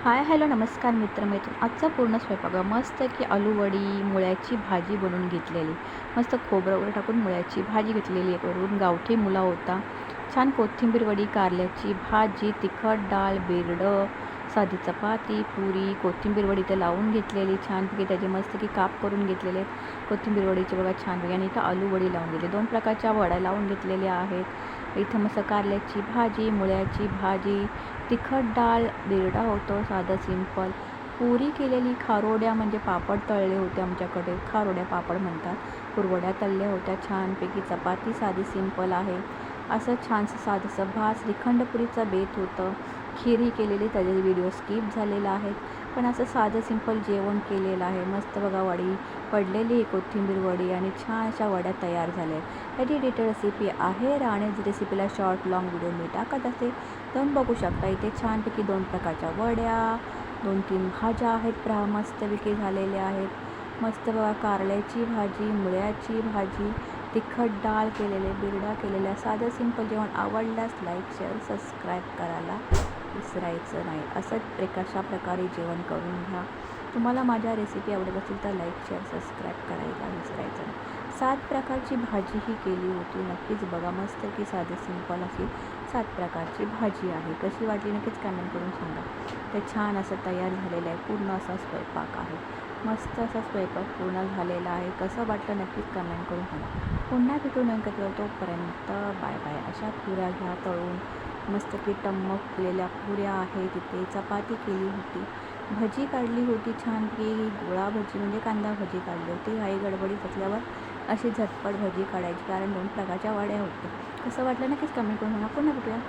Hi hello नमस्कार मित्रमैत्रीण. आजचा पूर्ण स्वयंपाक मस्त की आलू वडी मुळ्याची भाजी बनवून घेतलेली. मस्त खोबरं वगैरे टाकून मुळ्याची भाजी घेतलेली आहे करून. गावठी मुळा होता. छान कोथिंबीर वडी, कारल्याची भाजी, तिखट डाळ, बिरडं, साधी चपाती, पुरी, कोथिंबीर वडी ते लावून घेतलेली छानपैकी. त्याचे मस्त की काप करून घेतलेले कोथिंबीर वडीचे बघा छानपैकी. आणि इथं आलू वडी लावून घेतली. 2 प्रकारच्या वड्या लावून घेतलेल्या आहेत. इथं मस्त कारल्याची भाजी, मुळ्याची भाजी, तिखट डाळ, बिरडा होतो साधं सिंपल, पुरी केलेली, खारोड्या म्हणजे पापड तळले होते आमच्याकडे, खारोड्या पापड म्हणतात, कुरवड्या तळल्या होत्या छानपैकी, चपाती साधी सिंपल आहे. असं छानसं साधंसं भात, श्रीखंडपुरीचं बेत होतं, खीरही केलेली, त्याचे व्हिडिओ स्किप झालेला आहे. पण असं साधं सिंपल जेवण केलेलं आहे. मस्त बघा वडी पडलेली कोथिंबीर वडी आणि छान अशा वड्या तयार झाल्या. याची डिटेल रेसिपी आहे. राणेच रेसिपीला शॉर्ट लॉंग व्हिडिओ मी टाकत असते, तुम्ही बघू शकता. इथे छानपैकी 2 प्रकारच्या वड्या, 2-3 भाज्या आहेत, मस्तपैकी झालेल्या आहेत. मस्त बघा कारल्याची भाजी, मुळ्याची भाजी, तिखट डाळ केलेले, बिरडा केलेल्या. साधं सिंपल जेवण. आवडल्यास लाईक शेअर सबस्क्राईब करायला विसरायचं नाही. असंच अशा प्रकारे जेवण करून घ्या. तुम्हाला माझ्या रेसिपी आवडत असेल तर लाईक शेअर सबस्क्राईब करायला विसरायचं नाही. 7 प्रकारची भाजी ही केली होती. नक्कीच बघा. मस्त की साधी सिंपल अशी 7 प्रकारची भाजी आहे. कशी वाटली नक्कीच कमेंट करून सांगा. ते छान असं तयार झालेलं आहे. पूर्ण असा स्वयंपाक आहे. मस्त असा स्वयंपाक पूर्ण झालेला आहे. कसं वाटलं नक्कीच कमेंट करून सांगा. पुन्हा भेटू नंतर. तोपर्यंत बाय बाय. अशा पुऱ्या घ्या तळून. मस्त की टम्मकलेल्या पुऱ्या आहेत. तिथे चपाती केली होती, भजी काढली होती छानपैकी, गोळा भजी म्हणजे कांदा भजी काढली होती. घाई गडबडीत असल्यावर अशी झटपट भजी काढायची, कारण 2 प्रकारच्या वड्या होत्या. कसं वाटलं नक्कीच कमेंट करून सांगा. पुन्हा भेटूया.